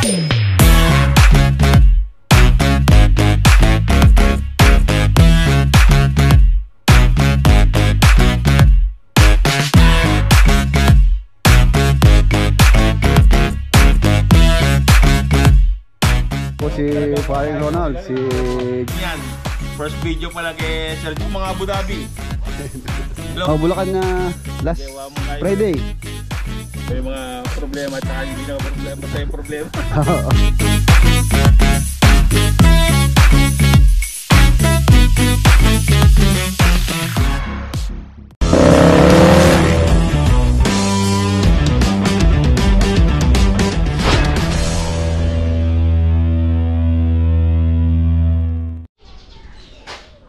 Si Paring Ronald, si... Yan, first video pala kay Sir Joe, mga Abu Dhabi. Oh, Bulacan na last Friday. May mga problema at hindi na problema, basta yung problema.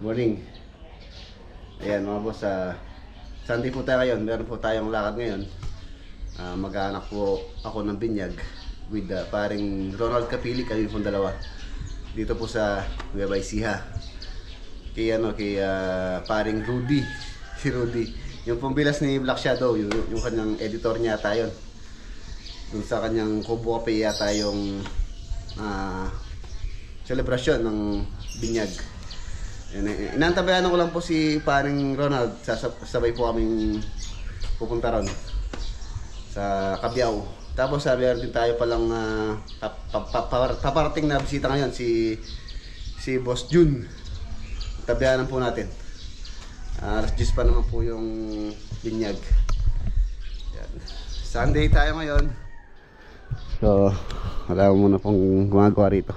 Morning. Ayan mga boss, Sunday po tayo ngayon. Meron po tayong lakad ngayon. Mag-aanak po ako ng binyag with paring Ronald Kapili, kami pong dalawa. Dito po sa Nueva Ecija. Kay paring Rudy. Si Rudy. Yung pong bilas ni Black Shadow, yung kanyang editor niya yata yun. Dun sa kanyang Kubo Cafe yata yung celebration ng binyag. Inantabayan ko lang po si paring Ronald. Sabay po kaming pupunta ron sa Cabiao. Tapos sabi din tayo palang paparating na bisita ngayon si Boss Jun. Tabayanan po natin. Alas 10 pa naman po yung binyag. Yan. Sunday tayo ngayon. So wala mo muna pong gumagawa rito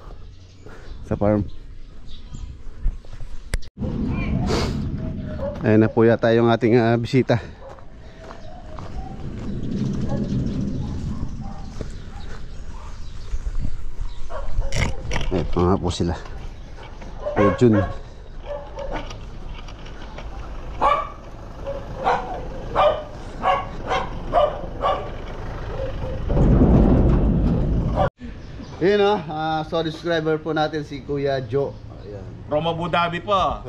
sa farm. Ayan na po yata yung ating bisita. Ito nga po sila. Jun. Yun subscriber po natin si Kuya Joe. From Abu Dhabi pa.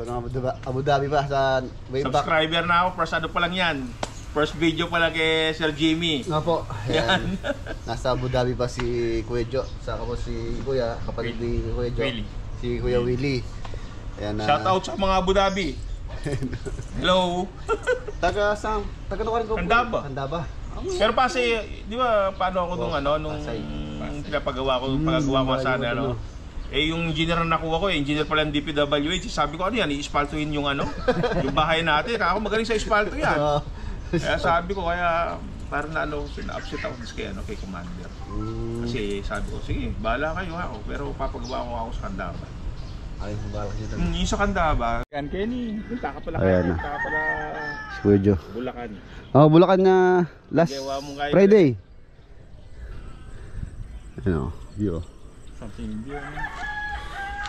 Abu Dhabi pa sa subscriber na ako, first ano pa lang yan. First video pa lang kay Sir Jimmy. Nga po. Ayan. Nasa Abu Dhabi pa si Kuya Jo. Saka po si Kuya, kapatid ni Kuya Jo. Willie. Si Kuya Willie. Ayan, shout out sa mga Abu Dhabi. Hello. Taga nakuha rin ko. Handaba. Pero kasi, di ba, paano ako nung pinapagawa ko, sana, yung engineer na nakuha ko, engineer pala ng DPWH. Sabi ko, ano yan, i-ispaltuhin yung yung bahay natin. Ako magaling sa ispalto yan. Kaya sabi ko, parang sina-upset ako kay Commander. Kasi sabi ko, sige, bahala kayo ako, pero papagawa ko ako sa Candaba. Ay, bahala kayo dito. Yung sa Candaba. Kenny, punta ka pala Bulacan. Oh, Bulacan na last Friday. Ano, view.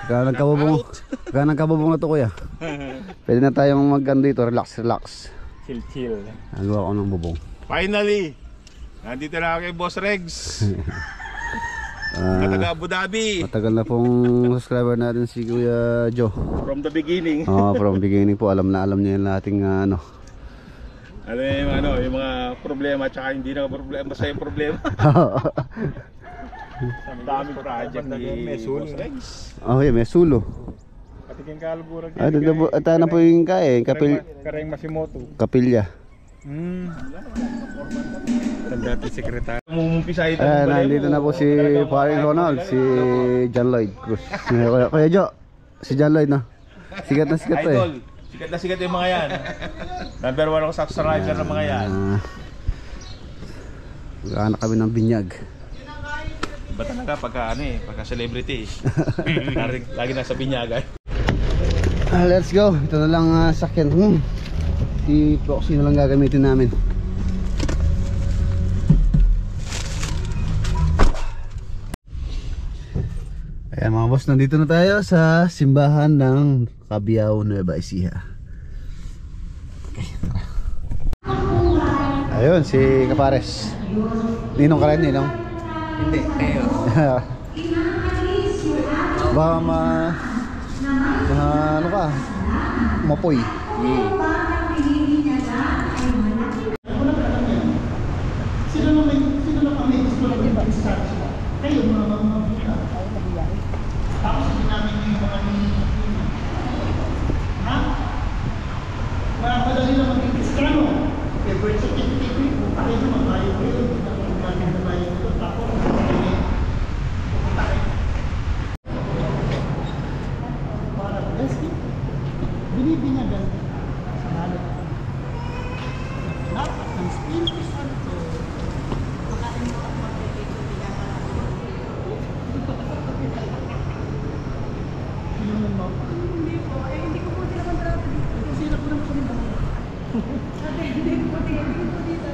Ganang kabubong na to kuya. Pwede na tayong dito, relax. Chill. Nagawa ko ng bubong. Finally, nandito na kay Boss Regs. Taga Abu Dhabi. Matagal na pong subscriber natin si Kuya Joe. From the beginning. From beginning po, alam niya yung ating yung mga problema, tsaka hindi na problema, basta yung problema. Ang daming project ni Boss Regs. May sulo. Patikin kalburag. Ata na po yung Kareng Masimoto. Kapilya. Dati sekretary. Mumumpisahin nandito na po si Paring Ronald, si John Lloyd Cruz. Kuya Jo, si John Lloyd Sikat na sikat Idol. Sikat na sikat yung mga yan. Number 1 ako subscriber ng mga yan. Magkaanak kami ng binyag. Ba talaga pagka celebrity. Lagi nasa binyagan. Let's go. Ito na lang sakyan. Si Proxy na lang gagamitin namin. Ayan mga boss, nandito na tayo sa simbahan ng Cabiao, Nueva Ecija. Okay, tara. Ayun, si Kapares. Ninong ka rin, Ninong? Hindi, kayo. Baka mapoy. kayo mga mabubuta. Tapos hindi namin yung mga ha? Madali na maging Kristiyano. May birth certificate rin. Kung tayo na magbayo kayo, hindi natin magbayo kayo. Tapos, pupunta kayo. Para blessing, binibinyagan sa halat. Dapat ng Espiritu Santo. Makain mo ang magbibigay hindi po, hindi ko po sila kontrata dito. Kasi sila po naman kami bahay. Hindi ko po dito.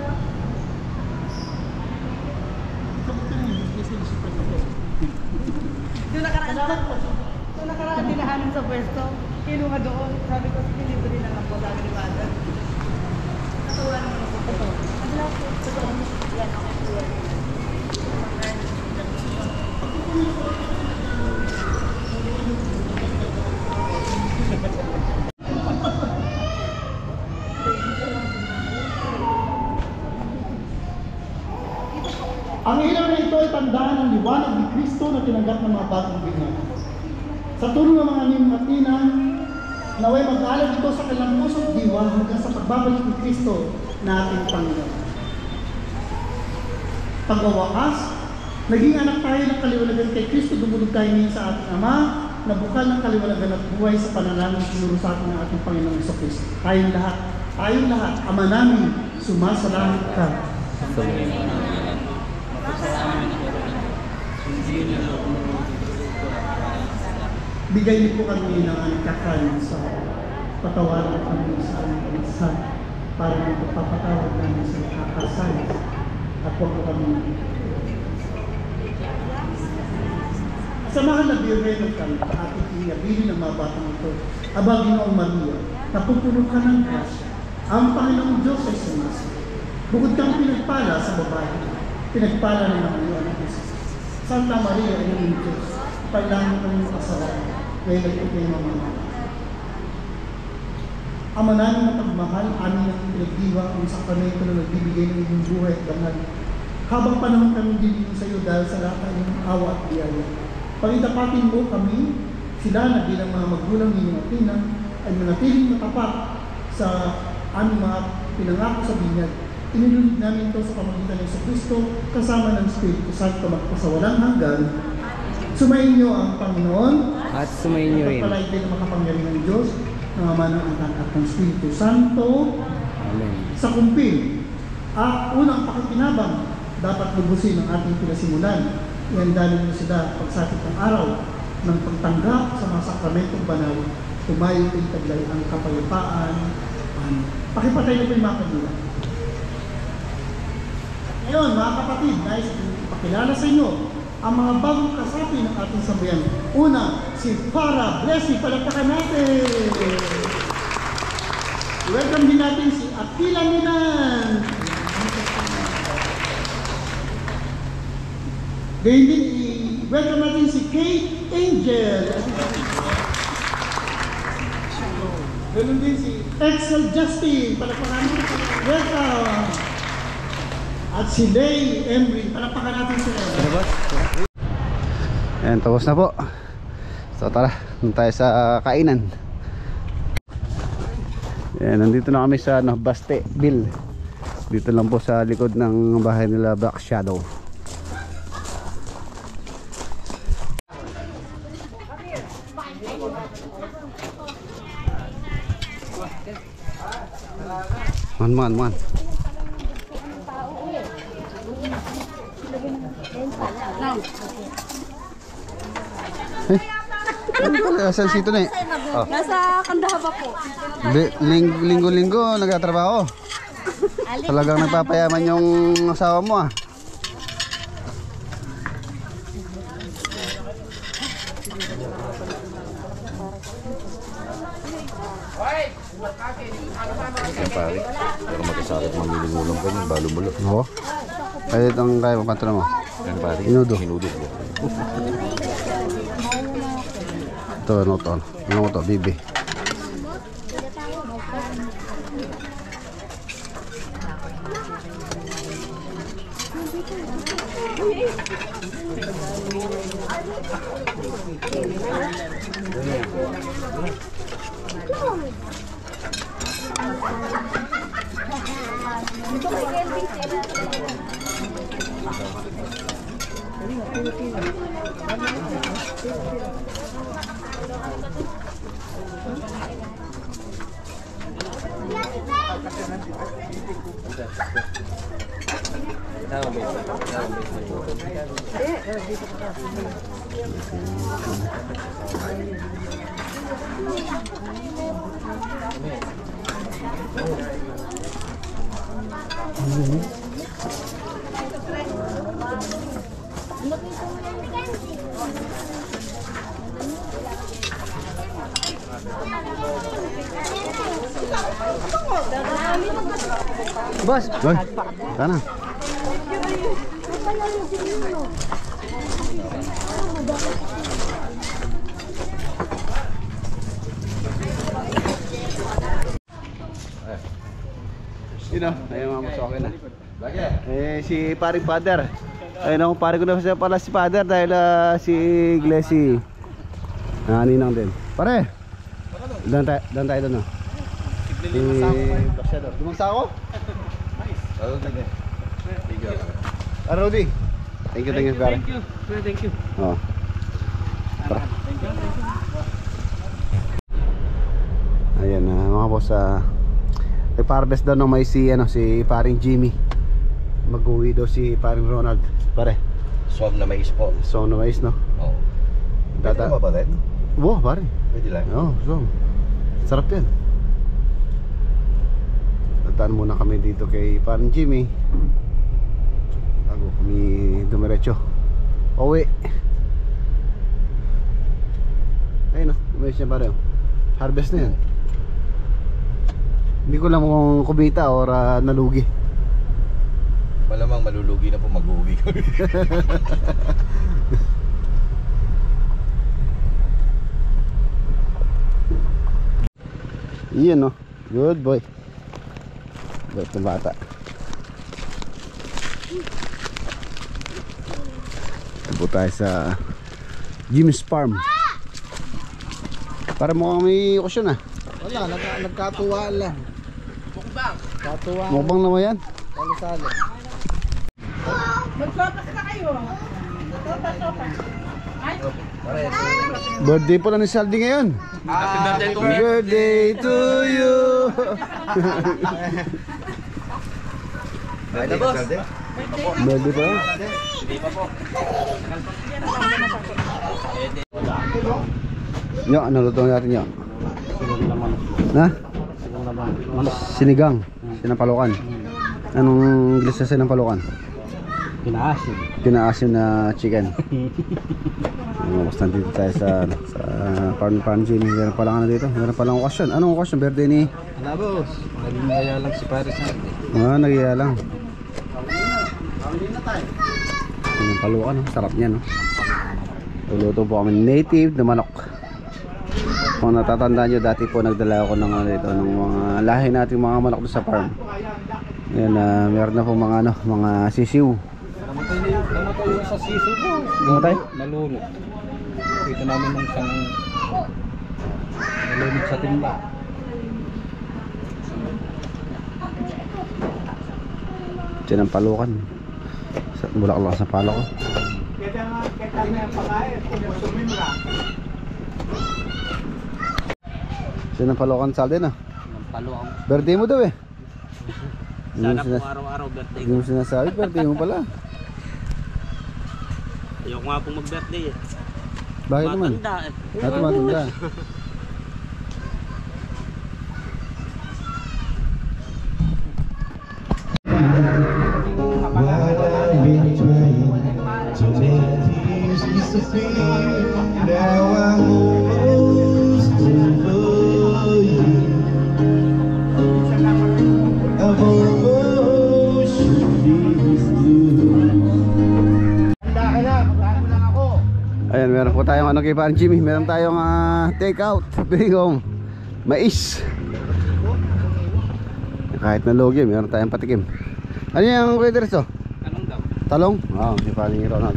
Sabi ko rin, kasi super sa pwesto. Doon nakaraan dinahanan sa pwesto. Kinuha doon. Sabi ko, libre na lang po. Sabi ni Mada. Natuwa naman ako. Ito. Ang lahat po. Ito. Yan, okay po yan. Ang ilaw na ito ay tandaan ng liwanag ni Kristo na tinanggap ng mga bagong binyag. Sa tulong ng mga nimatinang, naway mag-aalag ito sa kanilang puso't diwa hanggang sa pagbabalik ni Kristo na ating Panginoon. Pagwawakas, naging anak tayo ng kaliwanagan kay Kristo, dumulog tayo ngayon sa ating Ama, na bukal ng kaliwanagan at buhay sa panalangin sinuro sa atin ng ating Panginoong Jesucristo. Tayong lahat, Ama namin, sumasalangit ka. Bigay niyo po kami ng kakain sa patawaran kami sa aming pagkasan para magpapatawad namin sa kakasan at huwag po kami sa mahal na Birhen ng Kalpa ating inabili ng mga batang ito. Aba, Ginoong Maria, napupuno ka ng grasya. Ang Panginoong Diyos ay sumasa. Bukod kang pinagpala sa babae, pinagpala ng mga iyo anak Jesus. Santa Maria, ay ng Diyos, paglangan kami makasalanan, ngayon ay ito yung mga Ama namin na pagmahal, amin ang pinagdiwa ang sakramento na nagbibigay ng iyong buhay at banal. Habang panahon kami dito sa iyo dahil sa lahat ng iyong awa at biyaya. Pagitapatin mo kami, sila na bilang mga magulang ninyong atina, ay manatiling matapat sa aming mga pinangako sa binyag. Inilulid namin ito sa pamagitan ng Kristo kasama ng Espiritu Santo magpasawalang hanggan. Sumayin niyo ang Panginoon at sumayin niyo rin. Pagpalain din ang makapangyarihan ng Diyos, ng Ama ng Anak at ng Espiritu Santo. Amen. Sa kumpil, unang pakikinabang, dapat lubusin ang ating pinasimulan. Ihandalin mo sila pagsapit ng araw ng pagtanggap sa mga sakramentong banal, tumayo kay taglay ang kapayapaan. Pakipatay na po yung mga kanila. Ngayon, mga kapatid, nais pakilala sa inyo ang mga bagong kasapi ng ating sambayan. Una, si Para Blessing, palakpakan natin. Welcome din natin si Aquila Minan. Gayun din, welcome natin si Kate Angel. Gayun din si Excel Justin, palakpakan natin. Welcome. At si Lay Emery, palakpakan natin sila. Ayan, tapos na po. So tara, doon tayo sa kainan. Ayan, nandito na kami sa Baste Bill. Dito lang po sa likod ng bahay nila Black Shadow. Man. Saan sito na eh? Oh. Nasa Kandahaba po. Linggo-linggo nagtatrabaho. Talagang nagpapayaman yung asawa mo ah. Pare, pero magkasakit mamiling ulam ko yun, balo-balo. Oo. Kaya itong kaya mo pantro mo? Yan pare, Inudo. Inudo po. Ito, ano to? Ano to? Bibi. Boss, Hoy, sana. Sino? Ayun mga boss, okay na. Si paring father. Ayun ako, pare ko na siya pala si father dahil si Glessy ninang din. Pare! Dan tayo doon, no? Dumagsa ako? Rudy. Thank you, pare. Thank you. Oh. Tara. Ayan mga boss, nagpa-harvest daw ng mais si paring Jimmy. Mag-uwi daw si paring Ronald. Pare, Swab na mais po. so na mais, no? Oo. Pwede na ba rin? Wow, pare. Pwede lang. Oo, so sarap yan. Tataan muna kami dito kay paring Jimmy bago kami dumiretso uwi. Ayun, no, mais niya pare. Harvest na yan. Hindi ko lang kung kumita or nalugi. Malamang malulugi na po mag-uwi kami. Iyan, no? Good boy. Bait na bata. Ito tayo sa Jimmy's Farm. Para mukhang may okasyon, ah. Wala, nagkatuwa lang. Mukbang. Katuwa. Mukbang naman yan. Salo-salo. Magsopas na kayo. Sopas. Ay, Birthday pala ni Saldi ngayon. Happy birthday to you. Ay, boss. Birthday pa yan. Yo, ano luto natin yo? Na? Sinigang. Sinampalukan. Anong glis sa sinampalukan? Pinaasin. Pinaasin na chicken. Basta dito tayo sa Farm Jimmy. Meron pa lang dito. Meron pa lang okasyon. Anong okasyon? Birthday ni? Wala boss. Naging kaya lang si Paris natin. Nagyaya lang. Sinampalukan, no? Sarap niya, no? Luluto po kami native na manok. Kung natatandaan nyo, dati po nagdala ako ng dito ng mga lahi nating mga manok doon sa farm. Yan, meron na po mga sisiw. Namatay yung sa sisi po. Namatay? Nalunod. Kita namin ng isang nalunod sa timba. Sinampalukan. Bulak lang sa palo ko. Sinampalukan sa din, ah. Paluang. Birthday mo daw eh. Sana po araw-araw birthday Hindi mo sinasabi, birthday mo pala. Ayoko nga po mag-birthday eh. Bakit naman? Matanda eh. Matanda. Ayan, meron po tayong kay Parang Jimmy. Meron tayong take out. Bigong mais. Kahit na logi, meron tayong patikim. Ano yung Kuya Dres to? Anong daw? Talong? Oo, si paring Ronald.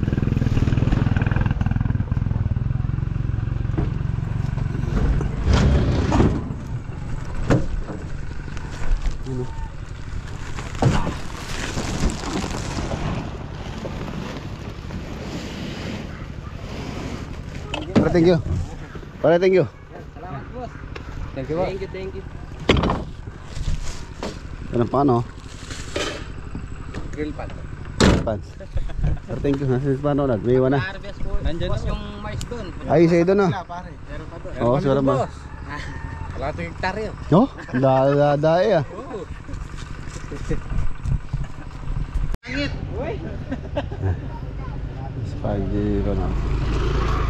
Pare, thank you. Pare, thank you. Salamat, boss. Thank you, boss. Thank you. Ganun pa ano? Grill pan. Pants. Pare, thank you. Nasa paano na? May iwan na. Harvest po. Nandiyan boss yung mais doon. Ay, sa'yo doon na. Meron pa doon. Oo, sura ba? Wala ito hektaryo. Oh, dadae ah. Spaghetti Ronald.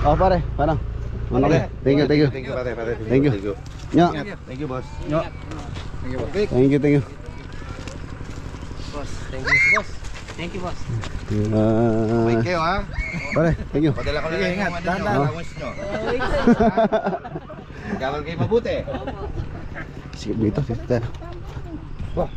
Oh pare, paano? Ano ka? Thank you, thank you. Thank you, pare, pare. Thank you. Nya. Thank you, boss. Thank you, thank you. Boss, thank you, boss. Thank you, boss. Wait kayo, ha? Pare, thank you. Padala ko na lang yung ano nyo, allowance nyo. Gawal kayo mabuti. Sige dito, sister. Wah,